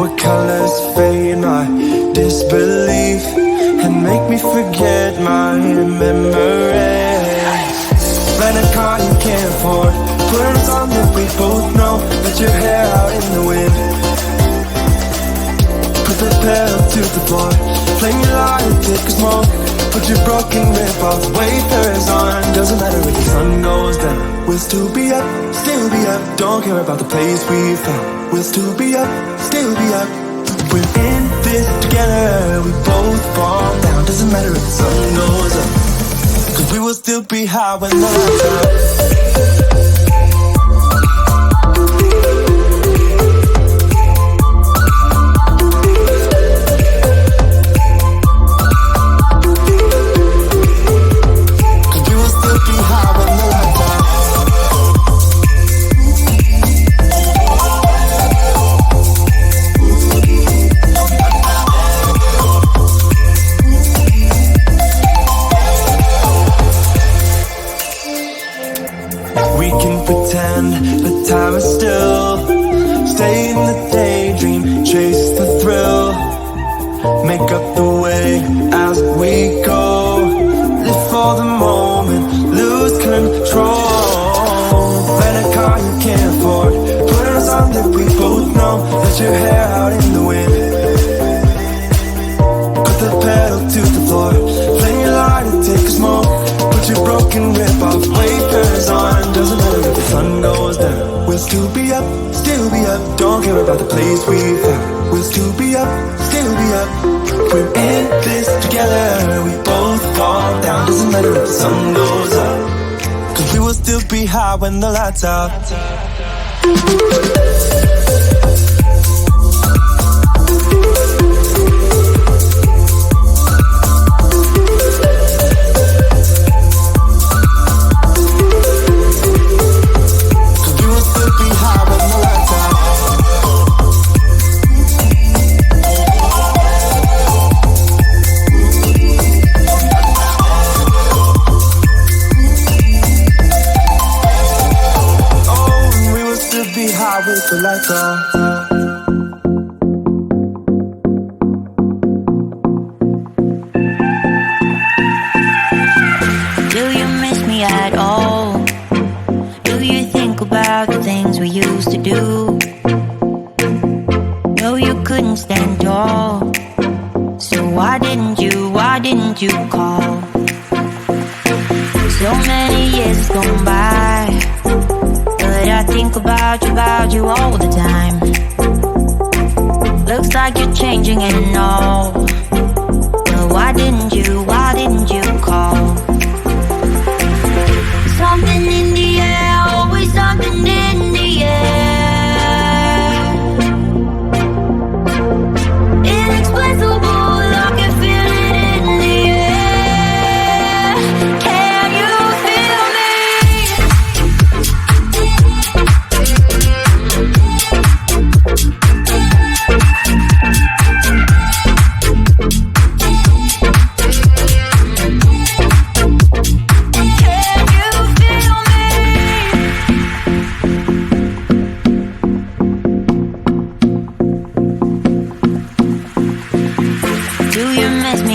What colors fade my disbelief and make me forget my memories. Rent a car you can't afford, put on a song that we both know. Let your hair out in the wind, put the pedal to the floor, flame your light, take a smoke. Put your broken rib off, wafers on. Doesn't matter if the sun goes down, we'll still be up, still be up. Don't care about the place we found, we'll still be up, still be up. We're in this together, we both fall down. Doesn't matter if the sun goes up, cause we will still be high when the lights out. Time is still, stay in the daydream, chase the thrill, make up the way as we go, live for the moment, lose control. Rent a car you can't afford, put on a song that we both know. Let your hair out in the wind, put the pedal to the floor, flame your light and take a smoke. Put your broken rib off, wafers on. Doesn't matter if the sun goes down, we'll still be up, still be up. Don't care about the place we found, we'll still be up, still be up. We're in this together, we both fall down. Doesn't matter if the sun goes up, cause we will still be high when the lights out. With the lights off. Do you miss me at all? Do you think about the things we used to do? No, you couldn't stand tall, so why didn't you call? So many years gone by, but I think about you all the time. Looks like you're changing and all, but why didn't you call? Something in the air, always something in the air. Inexplicable, I can feel it in the air. Can you feel me?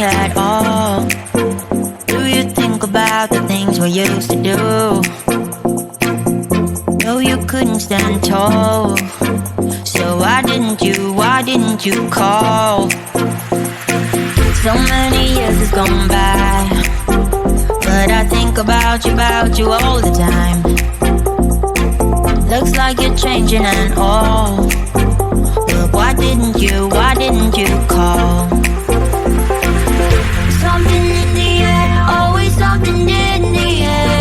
At all? Do you think about the things we used to do? No, you couldn't stand tall, so why didn't you call? So many years has gone by, but I think about you all the time. Looks like you're changing and all, but why didn't you call? Something in the air, always something in the air.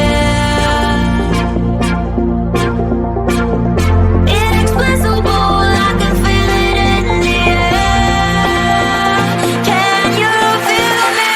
Inexplicable, I can feel it in the air. Can you feel me?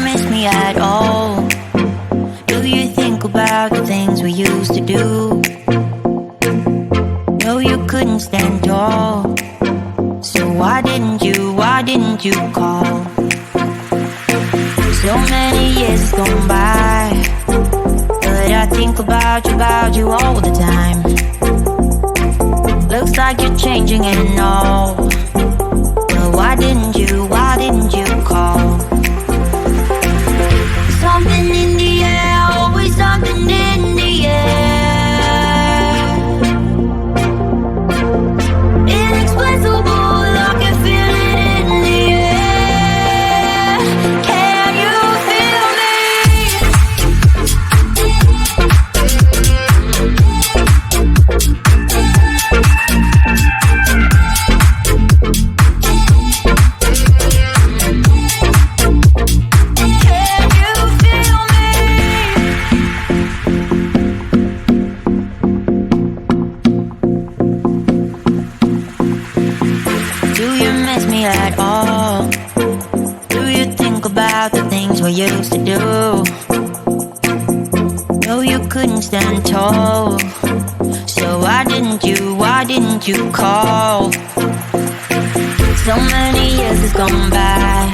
miss me at all? Do you think about the things we used to do? No, you couldn't stand tall. So why didn't you call? So many years gone by, but I think about you all the time. Looks like you're changing and all, but why didn't you call? Something in the air, always something in the air. Inexplicable, I can feel it in the air. Can you feel me? At all? Do you think about the things we used to do? No, you couldn't stand tall. So why didn't you call? So many years has gone by,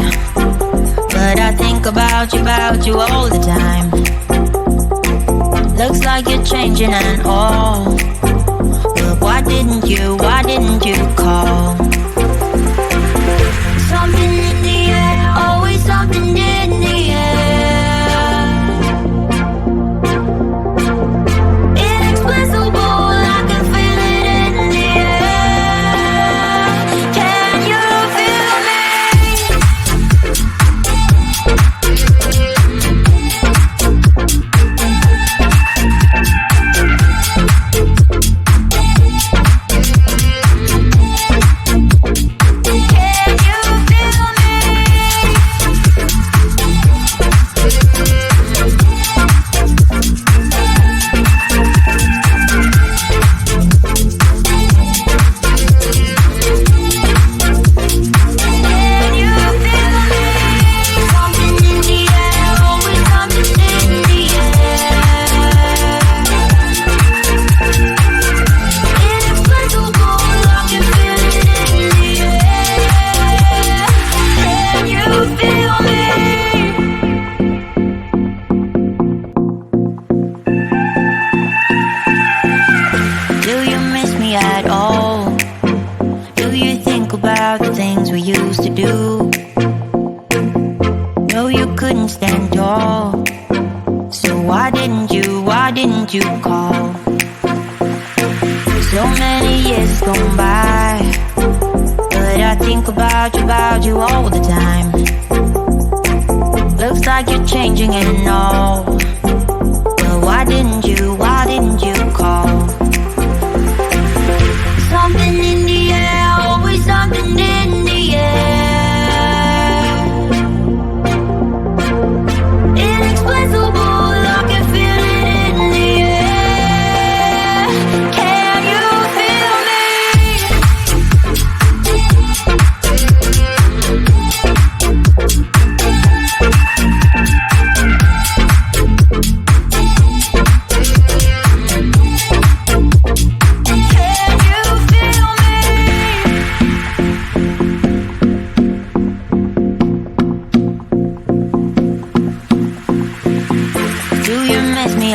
but I think about you all the time. Looks like you're changing and all, but why didn't you call? Something in the air, always something in the air. Inexplicable, I can feel it in the air. Can you feel me? You call. So many years gone by, but I think about you all the time. Looks like you're changing and all, but why didn't you call? Something in the air, always something in the air. Inexplicable, I can feel it in the air. Can you feel me?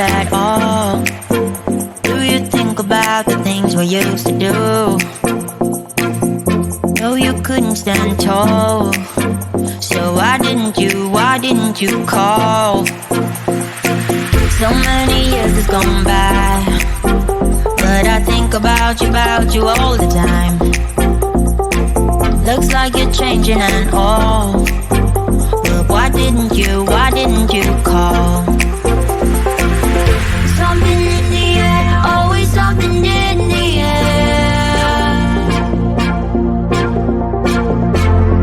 At all? Do you think about the things we used to do? No, you couldn't stand tall. So why didn't you call? So many years has gone by, but I think about you all the time. Looks like you're changing and all, but why didn't you call? Something in the air, always something in the air.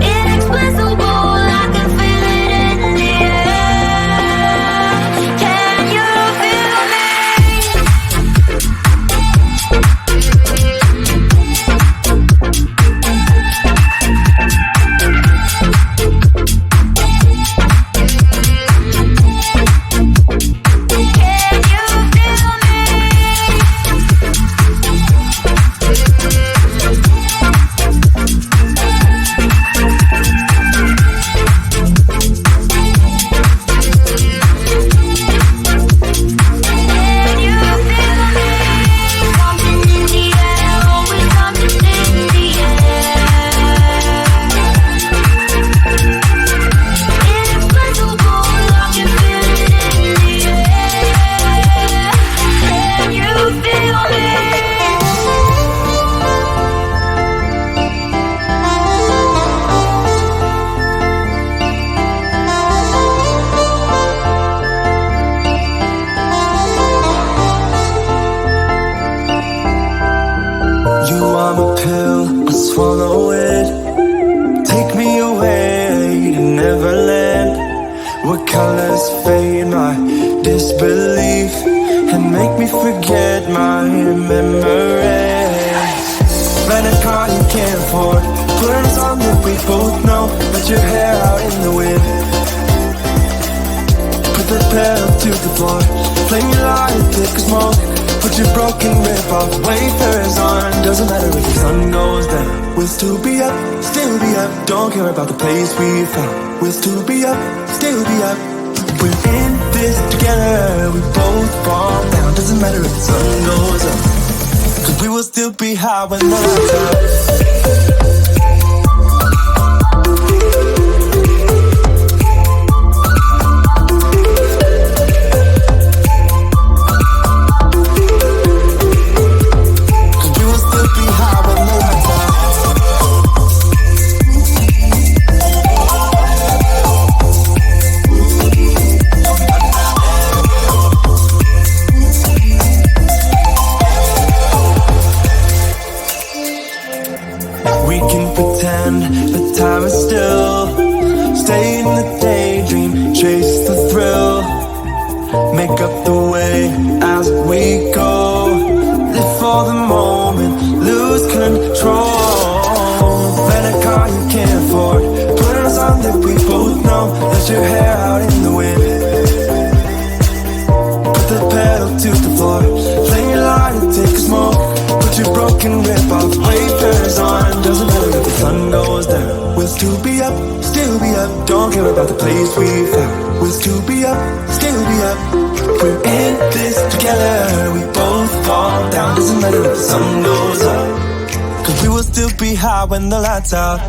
Inexplicable, I can feel it in the air. Can you feel me? colors fade my disbelief and make me forget my memories. Rent a car you can't afford, put on a song that we both know, let your hair out in the wind. Put the pedal to the floor, flame your light thick as smoke. Put your broken rip-off wafers on. Doesn't matter if the sun goes down, we'll still be up, still be up. Don't care about the place we found, we'll still be up, still be up. We're in this together, we both fall down. Doesn't matter if the sun goes up, 'cause we will still be high when the lights out. Make up the way as we go. Live for the moment, lose control. Rent a car you can't afford, put on a song that we both know, let your hair out in the wind. Put the pedal to the floor, flame your light and take a smoke. Put your broken rip-off wafers on. Doesn't matter if the sun goes down, we'll still be up, still be up. Don't care about the place we found, we'll still be up, still be up. We're in this together, we both fall down. Doesn't matter if the sun goes up, 'cause we will still be high when the lights out.